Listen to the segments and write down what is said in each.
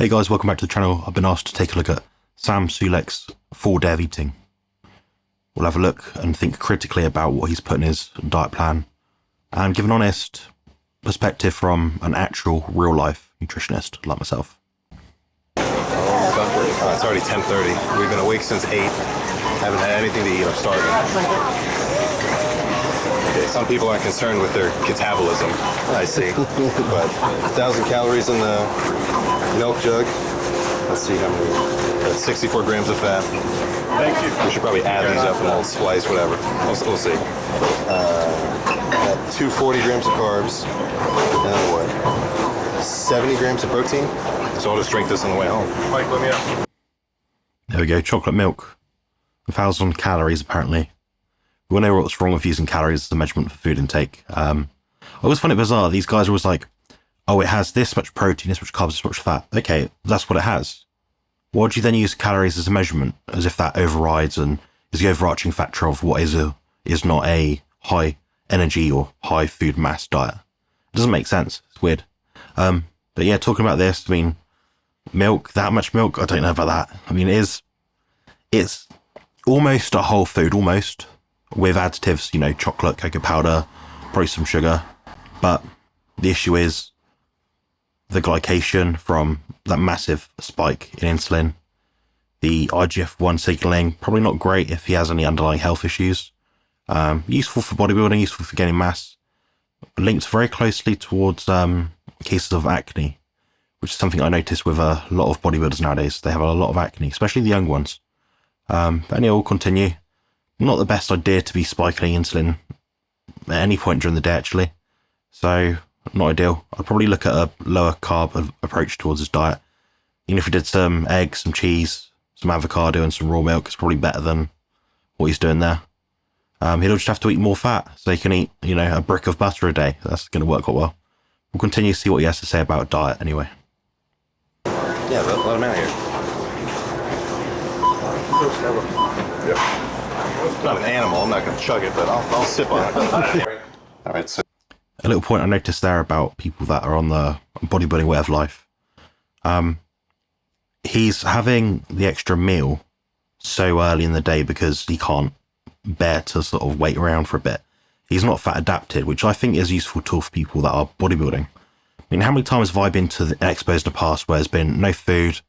Hey guys, welcome back to the channel. I've been asked to take a look at Sam Sulek's 4-day of eating. We'll have a look and think critically about what he's put in his diet plan and give an honest perspective from an actual real-life nutritionist like myself. It's already 10:30. We've been awake since 8. Haven't had anything to eat. I'm starving. Okay, some people aren't concerned with their catabolism. I see. But 1,000 calories in the milk jug. Let's see how many. That's 64 grams of fat. Thank you. We should probably add these up and we'll splice, whatever. We'll see. 240 grams of carbs. And what? 70 grams of protein. So I'll just drink this on the way home. Mike, let me know. There we go, chocolate milk. 1,000 calories apparently. We all know what's wrong with using calories as a measurement for food intake. I always find it bizarre. These guys are always like, oh, it has this much protein, this much carbs, this much fat. Okay, that's what it has. Why do you then use calories as a measurement, as if that overrides and is the overarching factor of what is not a high energy or high food mass diet? It doesn't make sense. It's weird. But yeah, talking about this, I mean, milk, that much milk, I don't know about that. I mean, it's almost a whole food, almost, with additives, you know, chocolate, cocoa powder, probably some sugar. But the issue is the glycation from that massive spike in insulin, the IGF-1 signaling, probably not great if he has any underlying health issues. Useful for bodybuilding, useful for gaining mass, linked very closely towards cases of acne, which is something I notice with a lot of bodybuilders nowadays. They have a lot of acne, especially the young ones. But anyway, we'll continue. Not the best idea to be spiking insulin at any point during the day, actually. So, not ideal. I'd probably look at a lower carb approach towards his diet. Even if we did some eggs, some cheese, some avocado and some raw milk, it's probably better than what he's doing there. He'll just have to eat more fat, so he can eat, you know, a brick of butter a day. That's going to work quite well. We'll continue to see what he has to say about diet anyway. Yeah, let him out here. Yeah. I'm not an animal. I'm not going to chug it, but I'll sip on it. All right, so. A little point I noticed there about people that are on the bodybuilding way of life. He's having the extra meal so early in the day because he can't bear to sort of wait around for a bit. He's not fat adapted, which I think is a useful tool for people that are bodybuilding. I mean, how many times have I been to an expo in the past where there's been no food,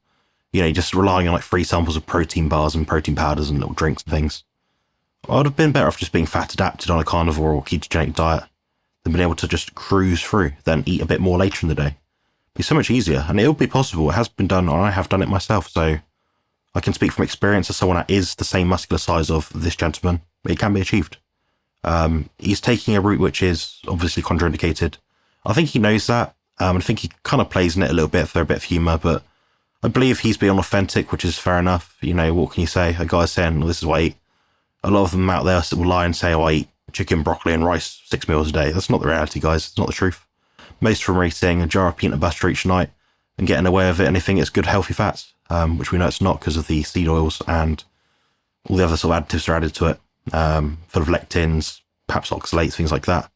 you know, just relying on like free samples of protein bars and protein powders and little drinks and things? I would have been better off just being fat adapted on a carnivore or ketogenic diet than being able to just cruise through, then eat a bit more later in the day. It'd be so much easier, and it'll be possible. It has been done, or I have done it myself, so I can speak from experience as someone that is the same muscular size of this gentleman. It can be achieved. He's taking a route which is obviously contraindicated. I think he knows that. I think he kind of plays in it a little bit for a bit of humour, but I believe he's being authentic, which is fair enough. You know, what can you say? A guy's saying, well, this is what I eat. A lot of them out there will lie and say, oh, I eat chicken, broccoli and rice 6 meals a day. That's not the reality, guys. It's not the truth. Most of them are eating a jar of peanut butter each night and getting away with it, and they think it's good healthy fats, which we know it's not because of the seed oils and all the other sort of additives are added to it, full of lectins, perhaps oxalates, things like that.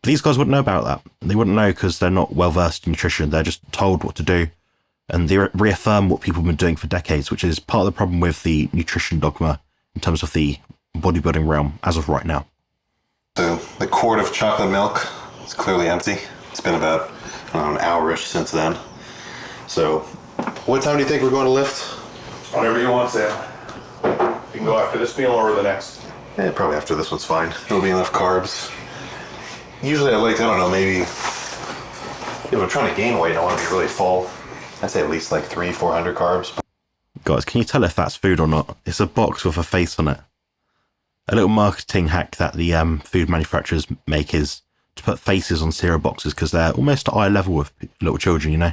But these guys wouldn't know about that. They wouldn't know because they're not well versed in nutrition. They're just told what to do, and they reaffirm what people have been doing for decades, which is part of the problem with the nutrition dogma in terms of the bodybuilding realm as of right now. So the quart of chocolate milk is clearly empty. It's been about, I don't know, an hour-ish since then. So what time do you think we're going to lift? Whatever you want, Sam. You can go after this meal or the next. Yeah, probably after this one's fine. There'll be enough carbs. Usually I like, I don't know, maybe if I'm trying to gain weight, I want to be really full. I'd say at least like 300-400 carbs. Guys, can you tell if that's food or not? It's a box with a face on it. A little marketing hack that the food manufacturers make is to put faces on cereal boxes because they're almost at eye level with little children, you know?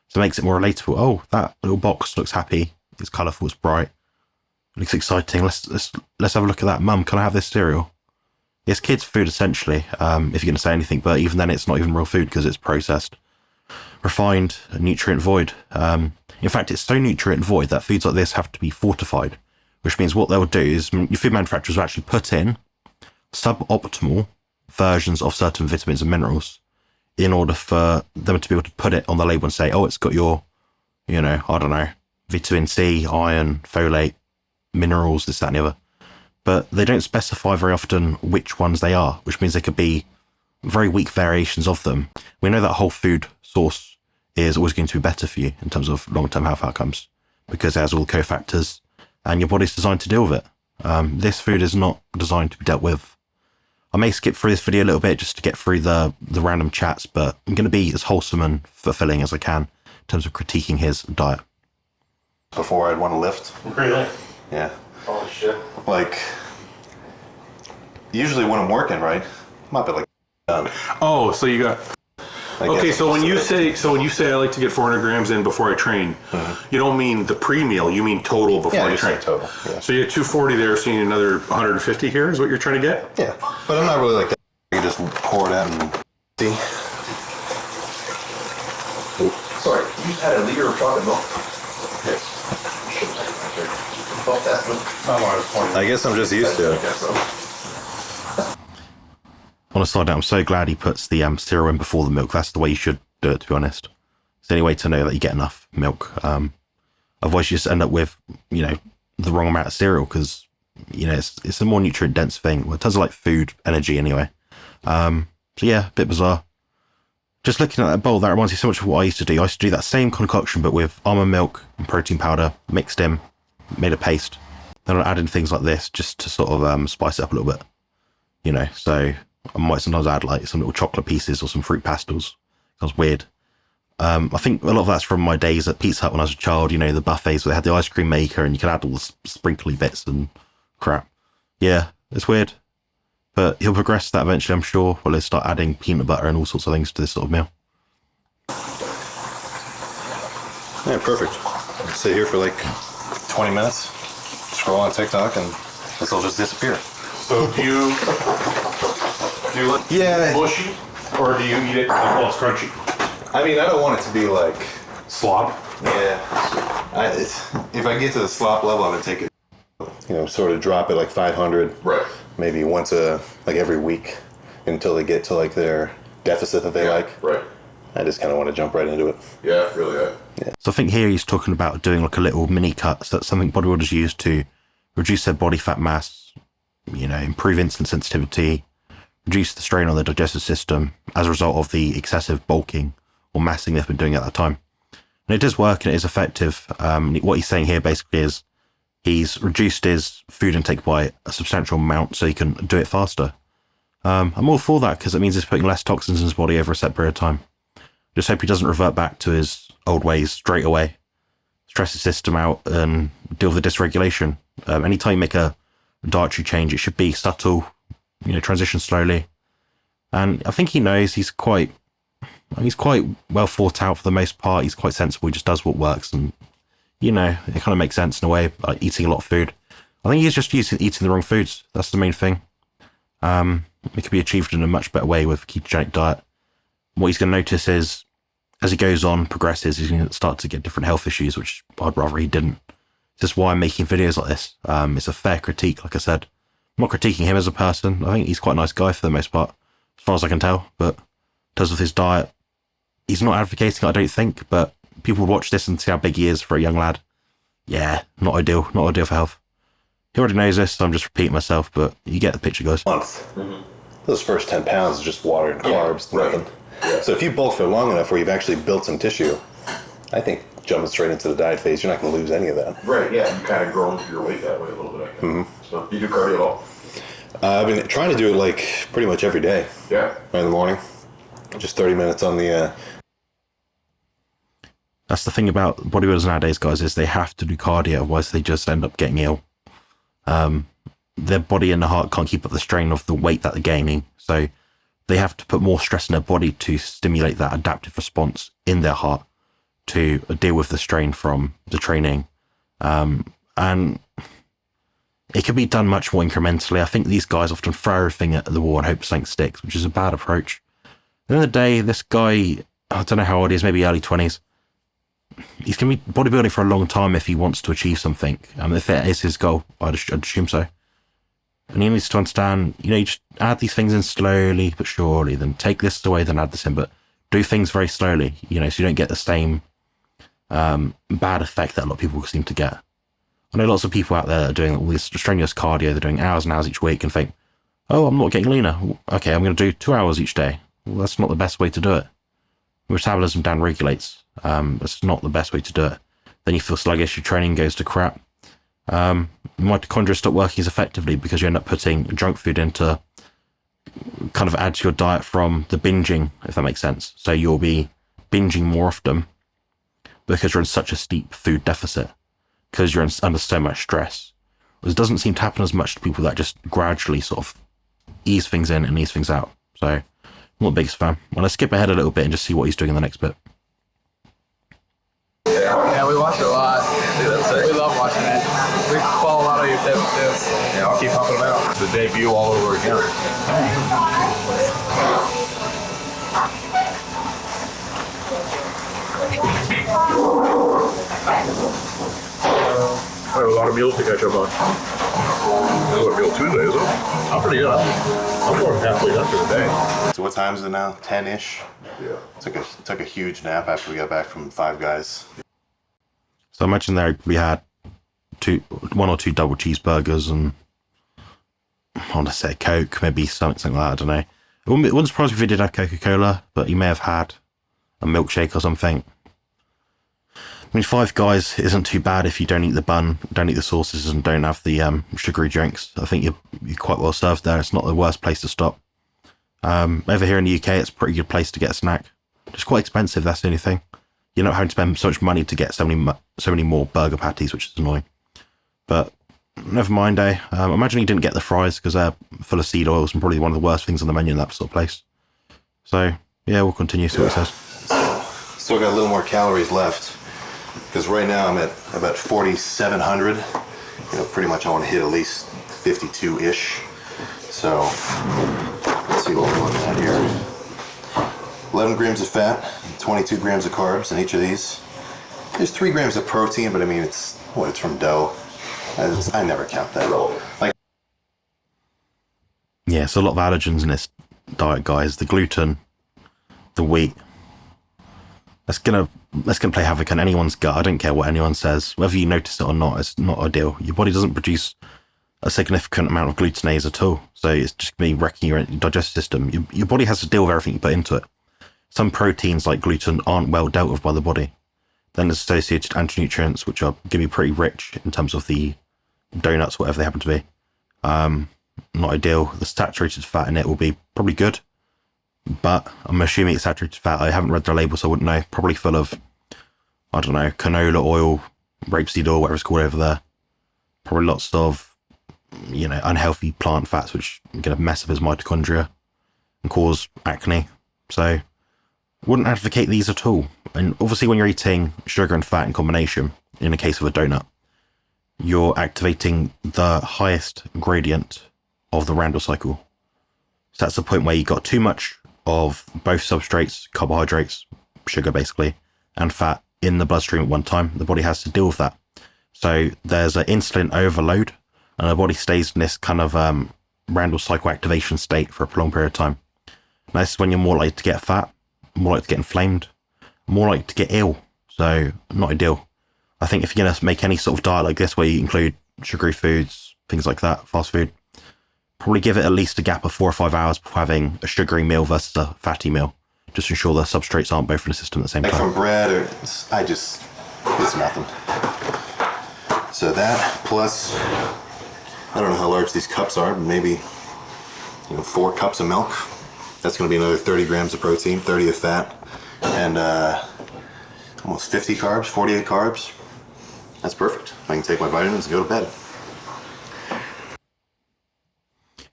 So it makes it more relatable. Oh, that little box looks happy. It's colourful, it's bright. It looks exciting. Let's have a look at that. Mum, can I have this cereal? It's kids' food, essentially, if you're going to say anything. But even then, it's not even real food because it's processed, refined, and nutrient void. In fact, it's so nutrient void that foods like this have to be fortified, which means what they'll do is your food manufacturers will actually put in suboptimal versions of certain vitamins and minerals in order for them to be able to put it on the label and say, oh, it's got your I don't know, vitamin C, iron, folate, minerals, this, that, and the other. But they don't specify very often which ones they are, which means they could be very weak variations of them. We know that whole food source is always going to be better for you in terms of long-term health outcomes because it has all the cofactors and your body's designed to deal with it. This food is not designed to be dealt with. I may skip through this video a little bit just to get through the random chats, but I'm going to be as wholesome and fulfilling as I can in terms of critiquing his diet. Before I'd want to lift. Really? Yeah. Holy shit. Like, usually when I'm working, right, I'm up at like done. Oh, so you got... I Okay, guess so I'm when you just- say I like to get 400 grams in before I train, you don't mean the pre-meal, you mean total before Yeah, I just train. like total. Yeah. So you get 240 there, so you need another 150 here is what you're trying to get? Yeah, but I'm not really like that. You just pour it out and see. Sorry, you had a liter of chocolate milk? Yes. About that. I guess I'm just used to I it. guess so. On a side note, I'm so glad he puts the cereal in before the milk. That's the way you should do it, to be honest. It's the only way to know that you get enough milk. Otherwise, you just end up with, the wrong amount of cereal because, it's a more nutrient-dense thing. Well, in terms of like food, energy anyway. So yeah, a bit bizarre. Just looking at that bowl, that reminds me so much of what I used to do. I used to do that same concoction, but with almond milk and protein powder, mixed in, made a paste. Then I'd add in things like this just to sort of spice it up a little bit. So I might sometimes add like some little chocolate pieces or some fruit pastels. Sounds weird. I think a lot of that's from my days at Pizza Hut when I was a child, the buffets where they had the ice cream maker and you could add all the sprinkly bits and crap. Yeah, it's weird. But he'll progress that eventually, I'm sure. Well, he'll start adding peanut butter and all sorts of things to this sort of meal. Yeah, perfect. Sit here for like 20 minutes, scroll on TikTok, and this will just disappear. So do you like Yeah. mushy, or do you eat it like, well, it's crunchy? I mean, I don't want it to be like, Slop? yeah. If I get to the slop level, I'm gonna take it, sort of drop it like 500. Right. Maybe like every week until they get to like their deficit that they like. Right. I just kind of want to jump right into it. Yeah, really. So I think here he's talking about doing like a little mini cut. So that's something bodybuilders use to reduce their body fat mass, improve insulin sensitivity, reduce the strain on the digestive system as a result of the excessive bulking or massing they've been doing at that time. And it does work and it is effective. What he's saying here basically is he's reduced his food intake by a substantial amount so he can do it faster. I'm all for that because it means he's putting less toxins in his body over a set period of time. Just hope he doesn't revert back to his old ways straight away. Stress his system out and deal with the dysregulation. Anytime you make a dietary change, it should be subtle, transition slowly. And I think he knows he's quite well thought out for the most part. He's quite sensible. He just does what works. And, it kind of makes sense in a way, like eating a lot of food. I think he's just eating the wrong foods. That's the main thing. It could be achieved in a much better way with a ketogenic diet. What he's going to notice is, as he goes on, progresses, he's going to start to get different health issues, which I'd rather he didn't. This is why I'm making videos like this. It's a fair critique, like I said. I'm not critiquing him as a person. I think he's quite a nice guy for the most part, as far as I can tell. But in terms of his diet, he's not advocating it, I don't think. But people would watch this and see how big he is for a young lad. Yeah, not ideal. Not ideal for health. He already knows this, so I'm just repeating myself. But you get the picture, guys. Month. Those first 10 pounds is just water and carbs, right. nothing. Yeah. So if you bulk for long enough where you've actually built some tissue, I think jumping straight into the diet phase, you're not going to lose any of that. Right, yeah. You kind of grow into your weight that way a little bit, I think. So you do cardio at all? I've been trying to do it like pretty much every day. Yeah. In the morning. Just 30 minutes on the... That's the thing about bodybuilders nowadays, guys, is they have to do cardio, otherwise they just end up getting ill. Their body and the heart can't keep up the strain of the weight that they're gaining. So they have to put more stress in their body to stimulate that adaptive response in their heart to deal with the strain from the training. And it can be done much more incrementally. I think these guys often throw everything at the wall and hope something sticks, which is a bad approach. At the end of the day, this guy, I don't know how old he is, maybe early 20s. He's going to be bodybuilding for a long time if he wants to achieve something. If that is his goal, I'd assume so. And he needs to understand, you just add these things in slowly but surely, then take this away, then add this in, but do things very slowly, so you don't get the same bad effect that a lot of people seem to get. I know lots of people out there that are doing all this strenuous cardio, they're doing hours and hours each week and think, oh, I'm not getting leaner. Okay, I'm going to do 2 hours each day. Well, that's not the best way to do it. Your metabolism down regulates. That's not the best way to do it. Then you feel sluggish, your training goes to crap. Mitochondria stop working as effectively because you end up putting junk food in to kind of add to your diet from the binging, if that makes sense. So you'll be binging more often because you're in such a steep food deficit, because you're under so much stress. It doesn't seem to happen as much to people that just gradually sort of ease things in and ease things out. So I'm not the biggest fan. I'm going to skip ahead a little bit and just see what he's doing in the next bit. Yeah, we watch it a lot. We love watching it. We follow a lot of your tips too. Yeah, I'll keep pumping them out. The debut all over again. I have a lot of meals to catch up on. This is what meal Tuesday, is it? I'm pretty good. I'm more than halfway done for the day. So what time is it now? 10-ish? Yeah. Took a huge nap after we got back from Five Guys. So I imagine we had 1 or 2 double cheeseburgers and I want to say Coke, maybe something like that, I don't know. It wouldn't surprise me if he did have Coca-Cola, but he may have had a milkshake or something. I mean, Five Guys isn't too bad if you don't eat the bun, don't eat the sauces, and don't have the sugary drinks. I think you're quite well served there. It's not the worst place to stop. Over here in the UK, it's a pretty good place to get a snack. It's quite expensive, that's the only thing. You're not having to spend so much money to get so many more burger patties, which is annoying. But never mind, eh? I imagine he didn't get the fries because they're full of seed oils and probably one of the worst things on the menu in that sort of place. So, yeah, we'll continue, see what it says. Still got a little more calories left, because right now I'm at about 4,700. Pretty much I want to hit at least 52-ish. So let's see what we're looking at here. 11 grams of fat, 22 grams of carbs in each of these. There's 3 grams of protein, but I mean, it's from dough. I never count that. Yeah, so a lot of allergens in this diet, guys. The gluten, the wheat. That's gonna play havoc on anyone's gut. I don't care what anyone says. Whether you notice it or not, it's not ideal. Your body doesn't produce a significant amount of glutenase at all. So it's just going to be wrecking your digestive system. Your body has to deal with everything you put into it. Some proteins like gluten aren't well dealt with by the body. Then there's associated anti-nutrients, which are going to be pretty rich in terms of the donuts, whatever they happen to be. Not ideal. The saturated fat in it will be probably good, but I'm assuming it's saturated fat. I haven't read the label, so I wouldn't know. Probably full of, I don't know, canola oil, rapeseed oil, whatever it's called over there. Probably lots of, unhealthy plant fats, which are going to mess up his mitochondria and cause acne. So wouldn't advocate these at all. And obviously when you're eating sugar and fat in combination, in the case of a donut, you're activating the highest gradient of the Randall cycle. So that's the point where you got too much of both substrates, carbohydrates, sugar basically, and fat in the bloodstream at one time. The body has to deal with that. So there's an insulin overload, and the body stays in this kind of Randall cycle activation state for a prolonged period of time. Now, this is when you're more likely to get fat, more likely to get inflamed, more likely to get ill. So not ideal. I think if you're going to make any sort of diet like this where you include sugary foods, things like that, fast food, probably give it at least a gap of 4 or 5 hours before having a sugary meal versus a fatty meal, just to ensure the substrates aren't both in the system at the same time. From bread, it's nothing. So that plus, I don't know how large these cups are, but maybe 4 cups of milk. That's going to be another 30 grams of protein, 30 of fat, and almost 50 carbs, 48 carbs. That's perfect. I can take my vitamins and go to bed.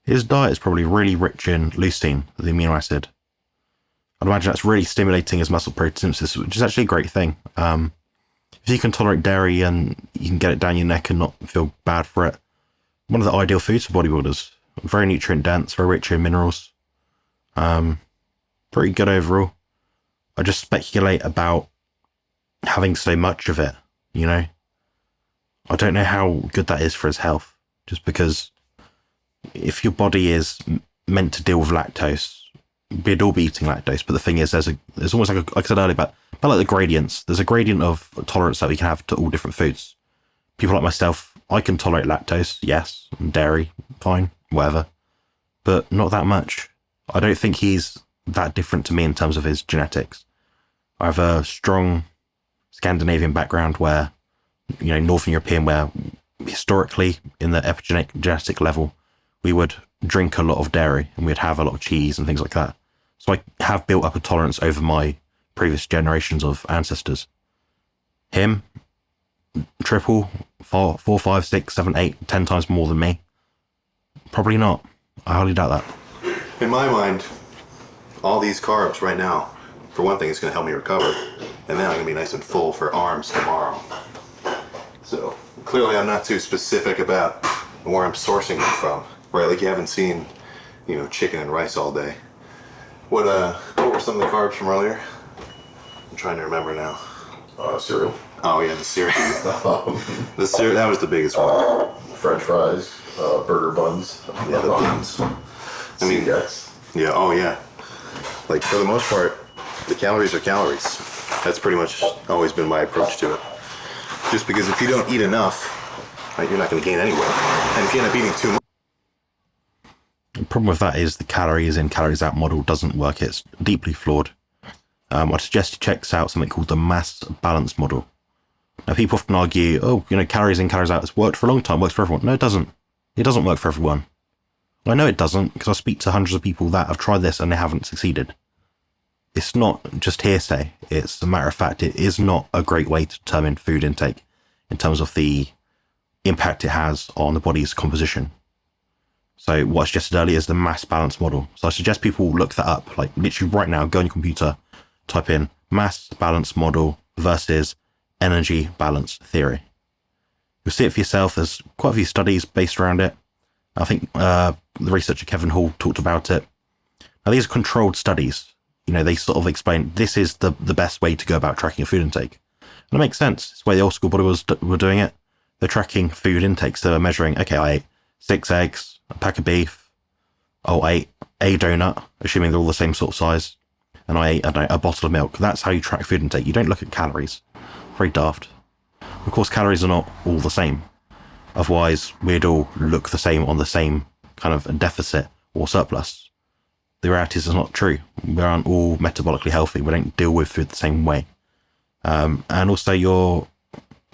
His diet is probably really rich in leucine, the amino acid. I'd imagine that's really stimulating his muscle protein synthesis, which is actually a great thing. If you can tolerate dairy and you can get it down your neck and not feel bad for it, one of the ideal foods for bodybuilders. Very nutrient dense, very rich in minerals. Pretty good overall. I just speculate about having so much of it, I don't know how good that is for his health, just because if your body is meant to deal with lactose, we'd all be eating lactose. But the thing is, there's almost like I said earlier about like the gradients. There's a gradient of tolerance that we can have to all different foods. People like myself, I can tolerate lactose, yes, and dairy, fine, whatever, but not that much. I don't think he's that different to me in terms of his genetics. I have a strong Scandinavian background where, Northern European, where historically in the epigenetic level, we would drink a lot of dairy and we'd have a lot of cheese and things like that. So I have built up a tolerance over my previous generations of ancestors. Him, triple, 4, 5, 6, 7, 8, 10 times more than me? Probably not. I highly doubt that. In my mind, all these carbs right now, for one thing, it's going to help me recover, and then I'm going to be nice and full for arms tomorrow. So clearly I'm not too specific about where I'm sourcing them from, right? Like you haven't seen, chicken and rice all day. What were some of the carbs from earlier? I'm trying to remember now. Cereal. Oh yeah, the cereal. The cereal, that was the biggest one. French fries, burger buns. Yeah, the buns. I mean, Yes. yeah, oh yeah. Like for the most part, the calories are calories. That's pretty much always been my approach to it. Just because if you don't eat enough, right, you're not going to gain any weight. And if you end up eating too much. The problem with that is the calories in, calories out model doesn't work. It's deeply flawed. I'd suggest you check out something called the mass balance model. Now, people often argue, calories in, calories out, it's worked for a long time, works for everyone. No, it doesn't. It doesn't work for everyone. I know it doesn't because I speak to hundreds of people that have tried this and they haven't succeeded. It's not just hearsay. It's a matter of fact, it is not a great way to determine food intake in terms of the impact it has on the body's composition. So what I suggested earlier is the mass balance model. So I suggest people look that up, like literally right now, go on your computer, type in mass balance model versus energy balance theory. You'll see it for yourself. There's quite a few studies based around it. I think the researcher Kevin Hall talked about it. Now, these are controlled studies. They sort of explain this is the best way to go about tracking your food intake. And it makes sense. It's the way the old school bodybuilders were doing it. They're tracking food intake. So they're measuring, okay, I ate 6 eggs, a pack of beef. Oh, I ate a donut, assuming they're all the same sort of size. And I ate a bottle of milk. That's how you track food intake. You don't look at calories. Very daft. Of course, calories are not all the same. Otherwise, we'd all look the same on the same kind of deficit or surplus. The reality is it's not true. We aren't all metabolically healthy. We don't deal with food the same way. And also your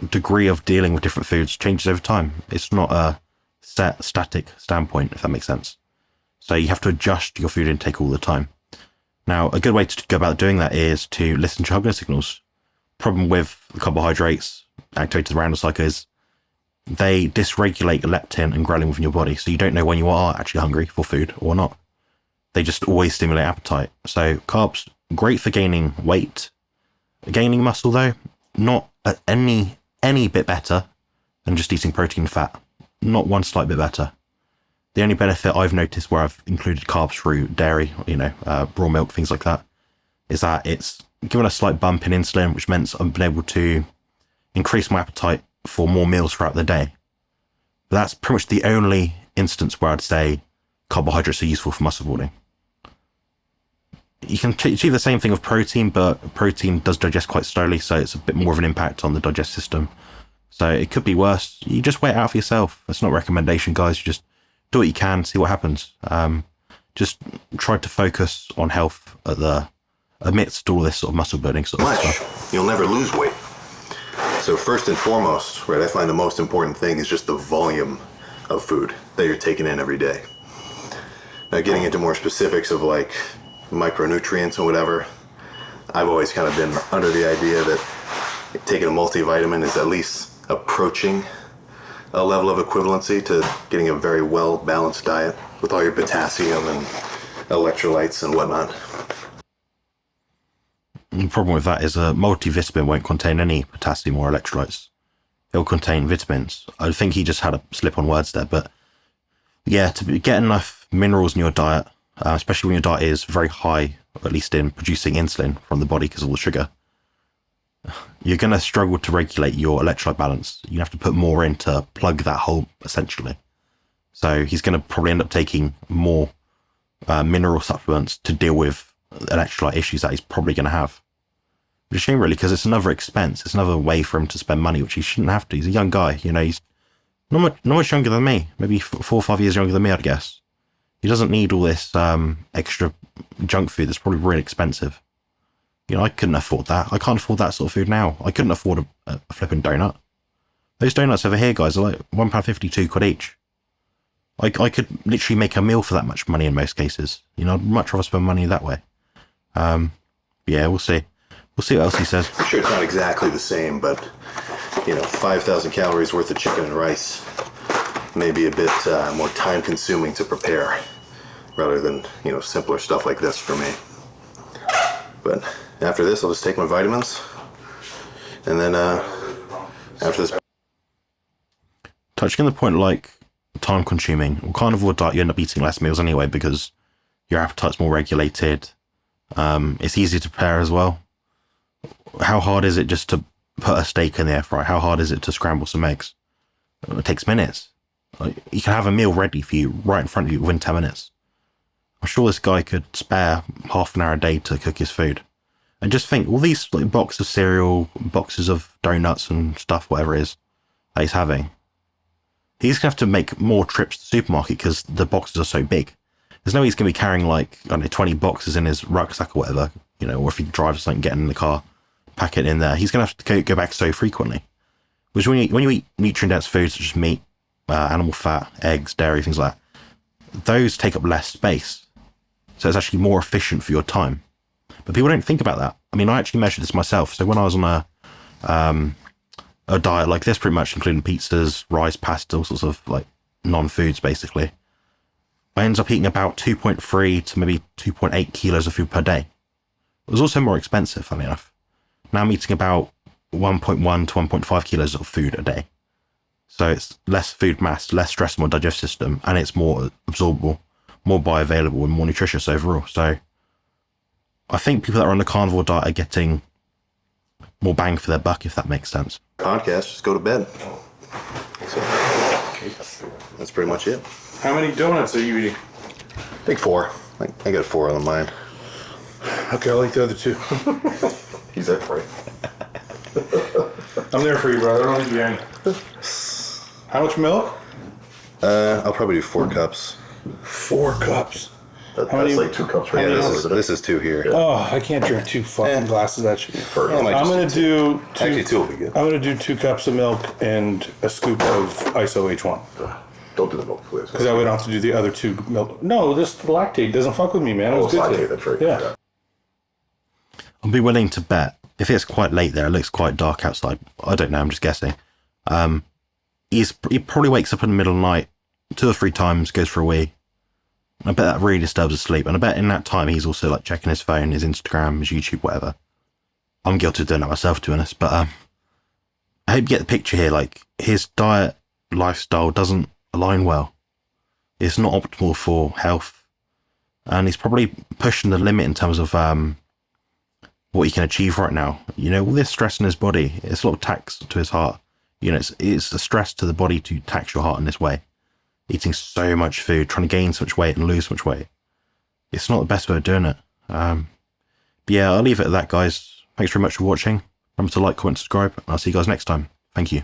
degree of dealing with different foods changes over time. It's not a set, static standpoint, if that makes sense. So you have to adjust your food intake all the time. Now, a good way to go about doing that is to listen to hunger signals. Problem with the carbohydrates, activated around the cycle, is they dysregulate leptin and ghrelin within your body. So you don't know when you are actually hungry for food or not. They just always stimulate appetite. So carbs, great for gaining weight. Gaining muscle, though, not any bit better than just eating protein and fat. Not one slight bit better. The only benefit I've noticed where I've included carbs through dairy, raw milk, things like that, is that it's given a slight bump in insulin, which meant I've been able to increase my appetite for more meals throughout the day. But that's pretty much the only instance where I'd say carbohydrates are useful for muscle building. You can achieve the same thing with protein, but protein does digest quite slowly, so it's a bit more of an impact on the digestive system. So it could be worse. You just weigh it out for yourself. That's not a recommendation, guys. You just do what you can, see what happens. Just try to focus on health amidst all this sort of muscle building sort of stuff. You'll never lose weight. So first and foremost, right, I find the most important thing is just the volume of food that you're taking in every day. Now, getting into more specifics of like micronutrients or whatever, I've always kind of been under the idea that taking a multivitamin is at least approaching a level of equivalency to getting a very well balanced diet with all your potassium and electrolytes and whatnot. The problem with that is a multivitamin won't contain any potassium or electrolytes. It'll contain vitamins. I think he just had a slip on words there, but yeah, to get enough minerals in your diet, especially when your diet is very high, at least in producing insulin from the body because of all the sugar, you're going to struggle to regulate your electrolyte balance. You have to put more in to plug that hole, essentially. So he's going to probably end up taking more mineral supplements to deal with electrolyte issues that he's probably going to have. Which is a shame, really, because it's another expense. It's another way for him to spend money, which he shouldn't have to. He's a young guy, you know. He's not much younger than me. Maybe 4 or 5 years younger than me, I'd guess. He doesn't need all this extra junk food that's probably really expensive. You know, I couldn't afford that. I can't afford that sort of food now. I couldn't afford a flipping donut. Those donuts over here, guys, are like £1.50, £2 each. I could literally make a meal for that much money in most cases. You know, I'd much rather spend money that way. Yeah, we'll see. We'll see what else he says. I'm sure it's not exactly the same, but, 5,000 calories worth of chicken and rice may be a bit more time consuming to prepare rather than, simpler stuff like this for me. But after this, I'll just take my vitamins. And then after this... Touching on the point, like, time consuming, on carnivore diet, you end up eating less meals anyway because your appetite's more regulated. It's easier to prepare as well. How hard is it just to put a steak in the air fryer? How hard is it to scramble some eggs? It takes minutes. You can have a meal ready for you right in front of you within 10 minutes. I'm sure this guy could spare half an hour a day to cook his food. And just think, all these boxes of cereal, boxes of donuts and stuff, whatever it is that he's having, he's going to have to make more trips to the supermarket because the boxes are so big. There's no way he's going to be carrying 20 boxes in his rucksack or whatever, or if he drives something, get in the car, pack it in there. He's going to have to go back so frequently. Which when you eat nutrient-dense foods such as meat, animal fat, eggs, dairy, things like that, those take up less space. So it's actually more efficient for your time. But people don't think about that. I mean, I actually measured this myself. So when I was on a diet like this, pretty much including pizzas, rice, pasta, all sorts of non-foods basically, I ended up eating about 2.3 to maybe 2.8 kilos of food per day. It was also more expensive, funny enough. Now I'm eating about 1.1 to 1.5 kilos of food a day. So it's less food mass, less stress on my digestive system, and it's more absorbable, more bioavailable, and more nutritious overall. So I think people that are on the carnivore diet are getting more bang for their buck, if that makes sense. Podcast, just go to bed. So, that's pretty much it. How many donuts are you eating? I think 4. I got 4 on mine. Okay, I'll eat the other 2. He's there for you. I'm there for you, brother. I don't need you any. How much milk? I'll probably do 4 cups. 4 cups. That's many- like 2 cups Yeah, right now. this is 2 here. Oh, I can't drink 2 fucking glasses of that shit. I might I'm just gonna do Actually, 2 will be good. I'm gonna do 2 cups of milk and a scoop of ISO H1 Don't do the milk, please. because I would have to do the other 2 milk. No, this lactate doesn't fuck with me, man. It was good. lactate, that's right. Yeah. I'll be willing to bet, if it's quite late there, it looks quite dark outside. I don't know, I'm just guessing. He probably wakes up in the middle of the night 2 or 3 times, goes for a wee. I bet that really disturbs his sleep. And I bet in that time he's also checking his phone, his Instagram, his YouTube, whatever. I'm guilty of doing that myself, to be honest. But I hope you get the picture here. His diet, lifestyle doesn't align well. It's not optimal for health. And he's probably pushing the limit in terms of what he can achieve right now. All this stress in his body, it's a lot of tax to his heart. It's a stress to the body to tax your heart in this way. Eating so much food, trying to gain so much weight and lose so much weight. It's not the best way of doing it. But yeah, I'll leave it at that, guys. Thanks very much for watching. Remember to like, comment, subscribe, and I'll see you guys next time. Thank you.